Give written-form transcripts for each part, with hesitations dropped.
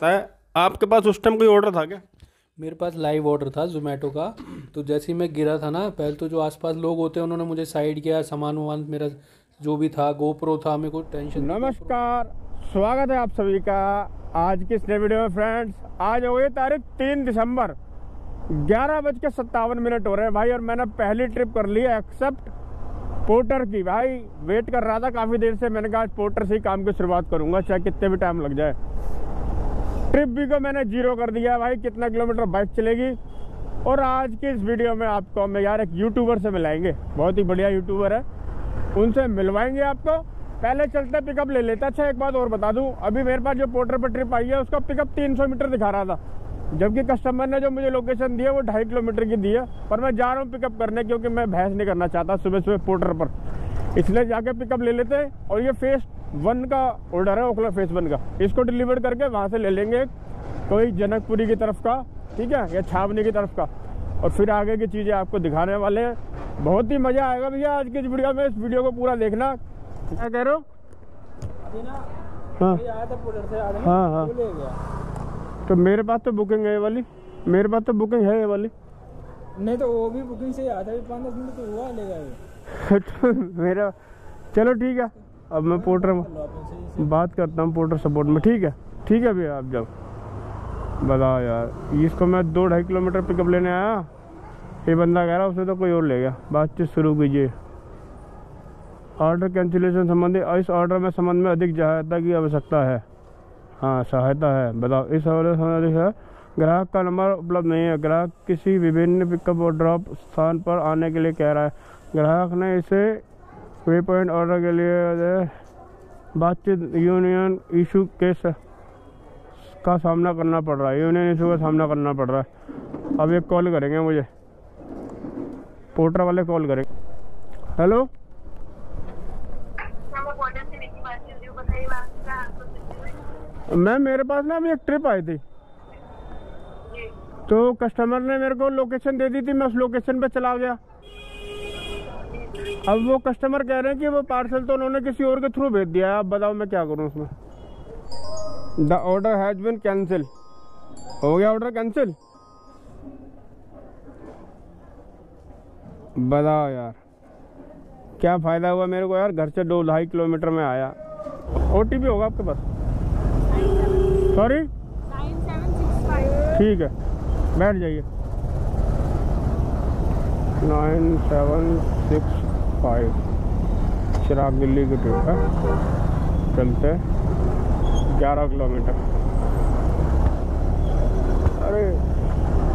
सकता है। आपके पास उस टाइम कोई ऑर्डर था क्या? मेरे पास लाइव ऑर्डर था जोमेटो का। तो जैसे ही मैं गिरा था ना, पहले तो जो आसपास लोग होते हैं उन्होंने मुझे साइड किया, सामान वामान मेरा जो भी था, गोप्रो था, मेरे को टेंशन। नमस्कार, स्वागत है आप सभी का आज की इस नए वीडियो में। फ्रेंड्स, आज हो गई तारीख 3 दिसंबर, 11:57 हो रहे हैं भाई। और मैंने पहली ट्रिप कर ली है एक्सेप्ट पोर्टर की। भाई वेट कर रहा था काफ़ी देर से, मैंने कहा आज पोर्टर से ही काम की शुरुआत करूंगा, चाहे कितने भी टाइम लग जाए। ट्रिप भी को मैंने 0 कर दिया भाई, कितना किलोमीटर बाइक चलेगी। और आज की इस वीडियो में आपको हम यार एक यूट्यूबर से मिलाएंगे, बहुत ही बढ़िया यूट्यूबर है, उनसे मिलवाएंगे आपको। पहले चलते पिकअप ले लेते। अच्छा एक बात और बता दूं, अभी मेरे पास जो पोर्टर पर ट्रिप आई है उसका पिकअप 300 मीटर दिखा रहा था, जबकि कस्टमर ने जो मुझे लोकेशन दी है वो 2.5 किलोमीटर की दी है। पर मैं जा रहा हूँ पिकअप करने, क्योंकि मैं बहस नहीं करना चाहता सुबह सुबह पोर्टर पर, इसलिए जाके पिकअप ले लेते हैं। और ये फेस 1 का ऑर्डर है, ओखला फेस 1 का, इसको डिलीवर करके वहाँ से ले लेंगे कोई जनकपुरी की तरफ का, ठीक है, या छावनी की तरफ का, और फिर आगे की चीज़ें आपको दिखाने वाले हैं। बहुत ही मज़ा आएगा भैया आज की इस वीडियो में। इस वीडियो को पूरा देखना। क्या कह रहे हो? हाँ हाँ हाँ, तो मेरे पास तो बुकिंग है ये वाली, मेरे पास तो बुकिंग है ये वाली। नहीं तो वो भी बुकिंग से आता है, 5-10 मिनट तो हुआ लेगा ये। तो मेरा चलो ठीक है, अब मैं पोर्टर में बात करता हूँ, पोर्टर सपोर्ट में। ठीक है भैया, आप जाओ। बताओ यार, इसको मैं 2-2.5 किलोमीटर पिकअप लेने आया, ये बंदा कह रहा उसे तो कोई और ले गया। बातचीत शुरू कीजिए। ऑर्डर कैंसिलेशन संबंधी, इस ऑर्डर में संबंध में अधिक सहायता की आवश्यकता है। हाँ, सहायता है, बताओ। इस ऑर्डर संबंधित है, ग्राहक का नंबर उपलब्ध नहीं है। ग्राहक किसी विभिन्न पिकअप और ड्रॉप स्थान पर आने के लिए कह रहा है। ग्राहक ने इसे वे पॉइंट ऑर्डर के लिए बातचीत यूनियन इशू केस का सामना करना पड़ रहा है, यूनियन इशू का सामना करना पड़ रहा है। अब एक कॉल करेंगे मुझे, पोर्टर वाले कॉल करेंगे। हेलो, मैम मेरे पास ना अभी एक ट्रिप आई थी, तो कस्टमर ने मेरे को लोकेशन दे दी थी, मैं उस लोकेशन पे चला गया। अब वो कस्टमर कह रहे हैं कि वो पार्सल तो उन्होंने किसी और के थ्रू भेज दिया है। आप बताओ मैं क्या करूं उसमें। The order has been cancel. हो गया ऑर्डर कैंसिल? बताओ यार, क्या फ़ायदा हुआ मेरे को यार, घर से 2-2.5 किलोमीटर में आया। OTP होगा आपके पास? सॉरी, 9765। ठीक है, बैठ जाइए। 9765 चिराग दिल्ली की ट्रिप है, चलते 11 किलोमीटर। अरे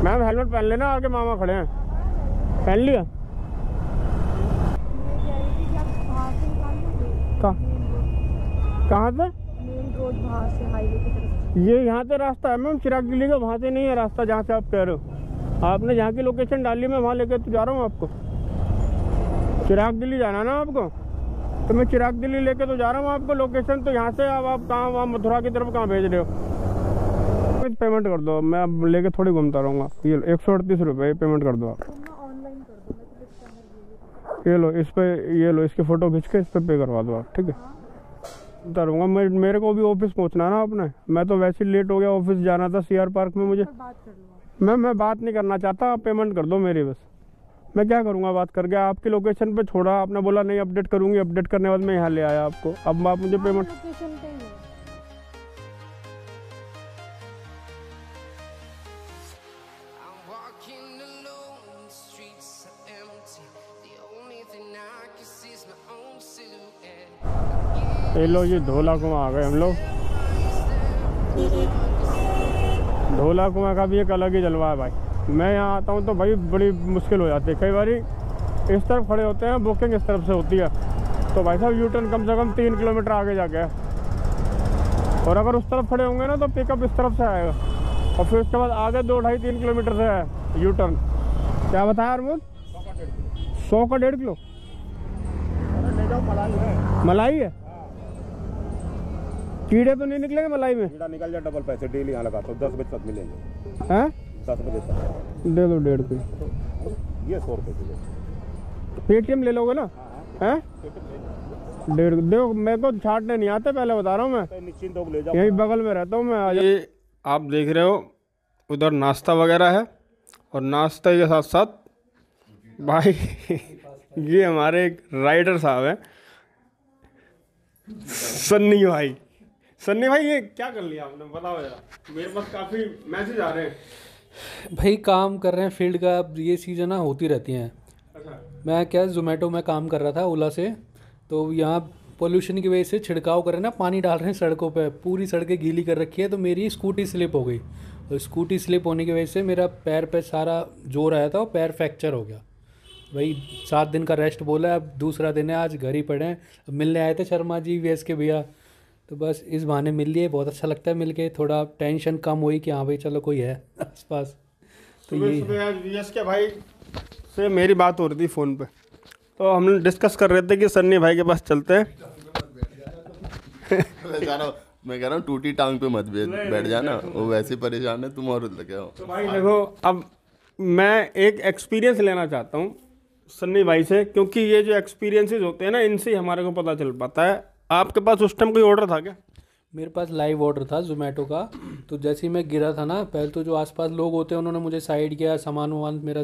मैम हेलमेट पहन लेना, आगे मामा खड़े हैं। पहन लिया? कहाँ से? मेन रोड वहाँ से हाईवे की तरफ। ये यहाँ से रास्ता है मैम चिराग दिल्ली का, वहाँ से नहीं है रास्ता जहाँ से आप कह रहे हो। आपने जहाँ की लोकेशन डाली, मैं वहाँ लेकर तो जा रहा हूँ आपको। चिराग दिल्ली जाना ना आपको, तो मैं चिराग दिल्ली लेके तो जा रहा हूँ आपको लोकेशन। तो यहाँ से अब आप कहाँ, वहाँ मथुरा की तरफ कहाँ भेज रहे हो? पेमेंट कर दो, मैं अब लेके थोड़ी घूमता रहूँगा। ये 138 रुपये पेमेंट कर दो आप। ऑनलाइन कर दो, ये लो, इस पे ये लो, इसकी फ़ोटो खींच के इस पर पे करवा दो आप, ठीक है? उतरूँगा मैं, मेरे को भी ऑफिस पहुँचना ना अपने। मैं तो वैसे ही लेट हो गया, ऑफिस जाना था CR पार्क में मुझे। बात कर लो। मैं बात नहीं करना चाहता, आप पेमेंट कर दो मेरी, बस। मैं क्या करूँगा बात करके? आपकी लोकेशन पे छोड़ा, आपने बोला नहीं अपडेट करूँगी, अपडेट करने के बाद मैं यहाँ ले आया आपको। अब आप मुझे पेमेंट। लोकेशन पे ही है। ये लो, ये धोला कुआं आ गए हम लोग। धोला कुआं का भी एक अलग ही जलवा है भाई। मैं यहाँ आता हूँ तो भाई बड़ी मुश्किल हो जाती है। कई बार इस तरफ खड़े होते हैं, बुकिंग इस तरफ से होती है, तो भाई साहब यूटर्न कम से कम 3 किलोमीटर आगे जाके है। और अगर उस तरफ खड़े होंगे ना तो पिकअप इस तरफ से आएगा, और फिर उसके बाद आगे 2-2.5-3 किलोमीटर से है यूटर्न। क्या बताया अरमुद? 100 का 1.5 किलो मलाई है? कीड़े तो नहीं निकलेंगे मलाई में? कीड़ा निकल जाए डबल पैसे डेली यहाँ लगाता हूँ, 10 बजे तक मिलेंगे। हैं? 10 बजे तक दे दो 1.5 किलो। ये 100 रुपये किलो। पेटीएम ले लोगे ना? हैं? 1.5 देखो, मेरे को छाटने नहीं आते, पहले बता रहा हूँ मैं। निश्चिंत होकर ले जाओ, यही बगल में रहता हूँ मैं। ये आप देख रहे हो उधर नाश्ता वगैरह है, और नाश्ते के साथ साथ भाई ये हमारे एक राइडर साहब हैं, सन्नी भाई। सन्नी भाई ये क्या कर लिया आपने, बताओ जरा, मेरे पास काफ़ी मैसेज आ रहे हैं। भाई काम कर रहे हैं फील्ड का, अब ये चीज़ें ना होती रहती हैं। अच्छा, मैं क्या जोमेटो में काम कर रहा था ओला से, तो यहाँ पोल्यूशन की वजह से छिड़काव कर रहे हैं ना, पानी डाल रहे हैं सड़कों पे, पूरी सड़कें गीली कर रखी है। तो मेरी स्कूटी स्लिप हो गई, और स्कूटी स्लिप होने की वजह से मेरा पैर पे सारा जोर आया था और पैर फ्रैक्चर हो गया। भाई 7 दिन का रेस्ट बोला, अब दूसरा दिन है, आज घर ही पड़े हैं। अब मिलने आए थे शर्मा जी वीएस के भैया, तो बस इस बहाने मिल लिए, बहुत अच्छा लगता है मिलके, थोड़ा टेंशन कम हुई कि हाँ भाई चलो कोई है आस पास। तो ये सुबह आज वीएस के भाई से मेरी बात हो रही थी फ़ोन पे, तो हम लोग डिस्कस कर रहे थे कि सन्नी भाई के पास चलते हैं। मैं कह रहा हूँ टूटी टांग पे मत बैठ जाना, वो वैसे परेशान है, तुम और लगे हो। तो भाई देखो, अब मैं एक एक्सपीरियंस लेना चाहता हूँ सन्नी भाई से, क्योंकि ये जो एक्सपीरियंसेस होते हैं ना, इनसे ही हमारे को पता चल पाता है। आपके पास उस टाइम कोई ऑर्डर था क्या? मेरे पास लाइव ऑर्डर था जोमेटो का। तो जैसे ही मैं गिरा था ना, पहले तो जो आसपास लोग होते हैं उन्होंने मुझे साइड किया, सामान वामान मेरा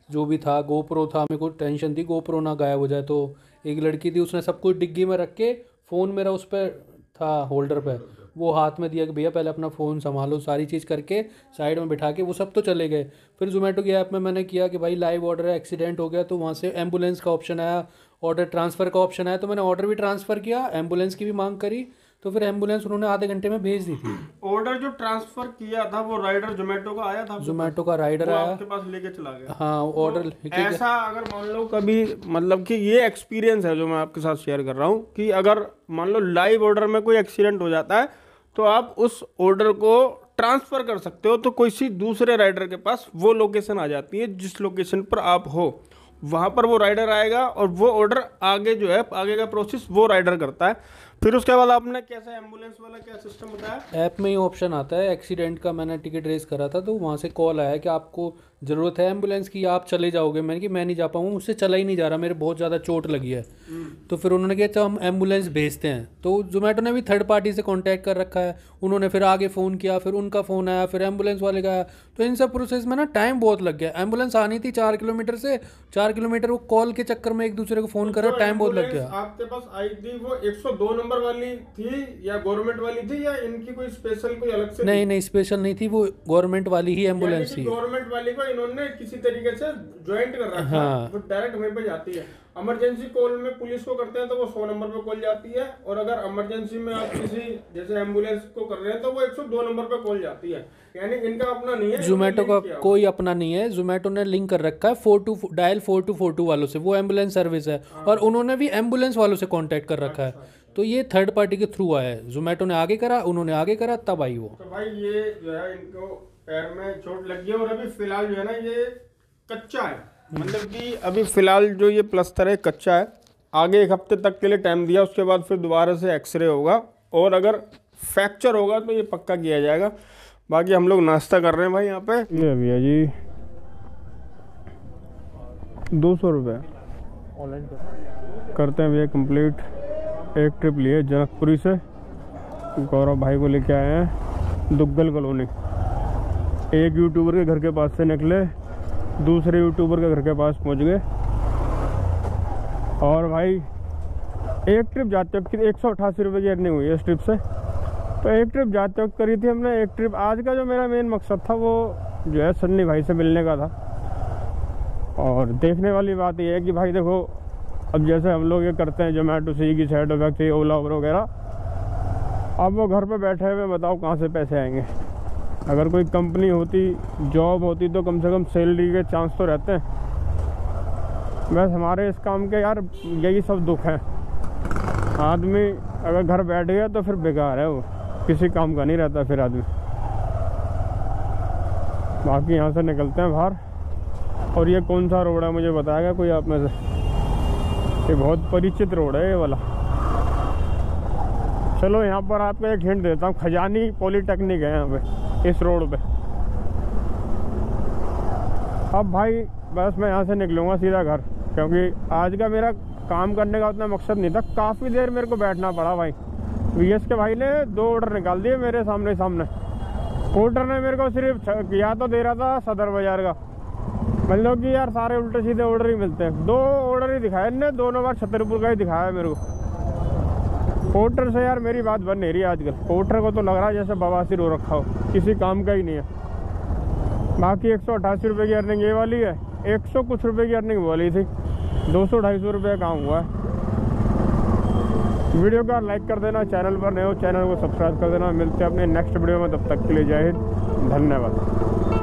जो भी था, गोप्रो था, मेरे को टेंशन थी गोप्रो ना गायब हो जाए। तो एक लड़की थी, उसने सब कुछ डिग्गी में रख के, फ़ोन मेरा उस पर था होल्डर पे, वो हाथ में दिया कि भैया पहले अपना फ़ोन संभालो, सारी चीज़ करके साइड में बिठा के वो सब तो चले गए। फिर जोमेटो की ऐप में मैंने किया कि भाई लाइव ऑर्डर है, एक्सीडेंट हो गया, तो वहाँ से एम्बुलेंस का ऑप्शन आया, ऑर्डर ट्रांसफ़र का ऑप्शन आया, तो मैंने ऑर्डर भी ट्रांसफ़र किया, एम्बुलेंस की भी मांग करी, तो फिर एम्बुलेंस उन्होंने आधे घंटे में भेज दी थी। ऑर्डर जो ट्रांसफर किया था वो राइडर जोमेटो का आया था? जोमेटो का राइडर वो आया, आपके पास लेके चला गया? हाँ ऑर्डर। ऐसा अगर मान लो कभी, मतलब कि ये एक्सपीरियंस है जो मैं आपके साथ शेयर कर रहा हूँ, कि अगर मान लो लाइव ऑर्डर में कोई एक्सीडेंट हो जाता है तो आप उस ऑर्डर को ट्रांसफ़र कर सकते हो, तो किसी दूसरे राइडर के पास वो लोकेशन आ जाती है जिस लोकेशन पर आप हो, वहाँ पर वो राइडर आएगा और वो ऑर्डर आगे जो है, आगे का प्रोसेस वो राइडर करता है। फिर उसके बाद आपने कैसा एम्बुलेंस वाला क्या सिस्टम बताया? ऐप में ही ऑप्शन आता है एक्सीडेंट का। मैंने टिकट रेस करा था, तो वहाँ से कॉल आया कि आपको ज़रूरत है एम्बुलेंस की, आप चले जाओगे। मैंने कि मैं नहीं जा पाऊँगा, मुझसे चला ही नहीं जा रहा, मेरे बहुत ज़्यादा चोट लगी है। तो फिर उन्होंने कहा अच्छा हम एम्बुलेंस भेजते हैं। तो जोमेटो ने भी थर्ड पार्टी से कॉन्टैक्ट कर रखा है, उन्होंने फिर आगे फ़ोन किया, फिर उनका फ़ोन आया, फिर एम्बुलेंस वाले का आया। तो इन सब प्रोसेस में ना टाइम बहुत लग गया। एम्बुलेंस आनी थी 4 किलोमीटर से, 4 किलोमीटर वो कॉल के चक्कर में एक दूसरे को फ़ोन कर रहा, टाइम बहुत लग गया। आपके पास आई थी वो 102 नंबर वाली थी या गवर्नमेंट वाली थी, या इनकी कोई स्पेशल कोई अलग से? नहीं नहीं, स्पेशल नहीं थी, वो गवर्नमेंट वाली ही एम्बुलेंस थी। गवर्नमेंट वाली को इन्होंने किसी तरीके से ज्वाइंट कर रखा है, वो डायरेक्ट वहीं पे जाती है। इमरजेंसी कॉल में पुलिस को करते हैं तो वो 100 नंबर पे कॉल जाती है, और अगर इमरजेंसी में आप किसी जैसे एम्बुलेंस को कर रहे हैं तो वो 102 नंबर पे कॉल जाती है। यानी इनका अपना नहीं है, जोमेटो का कोई अपना नहीं है। जोमेटो ने लिंक कर रखा है 4242 वालों से, वो एम्बुलेंस सर्विस है, और उन्होंने भी एम्बुलेंस वालों से कांटेक्ट कर रखा है। तो ये थर्ड पार्टी के थ्रू आया है, जोमेटो ने आगे करा, उन्होंने आगे करा, तब आई वो। तो भाई ये जो है इनको पैर में चोट लगी है, और अभी फिलहाल जो है ना ये कच्चा है, मतलब कि अभी फिलहाल जो ये प्लास्टर है कच्चा है। आगे 1 हफ्ते तक के लिए टाइम दिया, उसके बाद फिर दोबारा से एक्सरे होगा, और अगर फ्रैक्चर होगा तो ये पक्का किया जाएगा। बाकी हम लोग नाश्ता कर रहे हैं भाई यहाँ पे। ये भैया जी 200 रुपये ऑनलाइन करते हैं भैया कंप्लीट। एक ट्रिप लिए जनकपुरी से, गौरव भाई को लेके आए हैं दुग्गल कॉलोनी। एक यूट्यूबर के घर के पास से निकले, दूसरे यूट्यूबर के घर के पास पहुंच गए, और भाई एक ट्रिप जाते वक्त 188 रुपये की अर्निंग हुई है इस ट्रिप से। तो एक ट्रिप जाते वक्त करी थी हमने। एक ट्रिप आज का जो मेरा मेन मकसद था वो जो है सन्नी भाई से मिलने का था। और देखने वाली बात यह है कि भाई देखो, अब जैसे हम लोग ये करते हैं जोमेटो, स्विगी, सैड वैक्सी, ओला उबर वगैरह, अब वो घर पे बैठे हुए बताओ कहाँ से पैसे आएंगे। अगर कोई कंपनी होती, जॉब होती, तो कम से कम सैलरी के चांस तो रहते हैं। बस हमारे इस काम के यार यही सब दुख है। आदमी अगर घर बैठ गया तो फिर बेकार है, वो किसी काम का नहीं रहता फिर आदमी। बाकी यहाँ से निकलते हैं बाहर। और ये कौन सा रोड है मुझे बताएगा कोई आप में से? ये बहुत परिचित रोड है ये वाला। चलो यहाँ पर आपको एक हिंट देता हूँ, खजानी पॉलीटेक्निक है यहाँ पे, इस रोड पे। अब भाई बस मैं यहाँ से निकलूँगा सीधा घर, क्योंकि आज का मेरा काम करने का उतना मकसद नहीं था। काफ़ी देर मेरे को बैठना पड़ा भाई। वीएस के भाई ने 2 ऑर्डर निकाल दिए मेरे सामने। पोर्टर ने मेरे को सिर्फ या तो दे रहा था सदर बाजार का, मतलब कि यार सारे उल्टे सीधे ऑर्डर ही मिलते हैं। 2 ऑर्डर ही दिखाया इनने, दोनों बार छतरपुर का ही दिखाया मेरे को। पोर्टर से यार मेरी बात बन नहीं रही आजकल। पोर्टर को तो लग रहा है जैसे बवासीर हो रखा हो, किसी काम का ही नहीं है। बाकी 188 रुपये की अर्निंग ये वाली है, 100 कुछ रुपये की अर्निंग वाली थी, 200-250 रुपये काम हुआ है। वीडियो का लाइक कर देना, चैनल पर नए हो चैनल को सब्सक्राइब कर देना। मिलते हैं अपने नेक्स्ट वीडियो में, तब तक के लिए जय हिंद, धन्यवाद।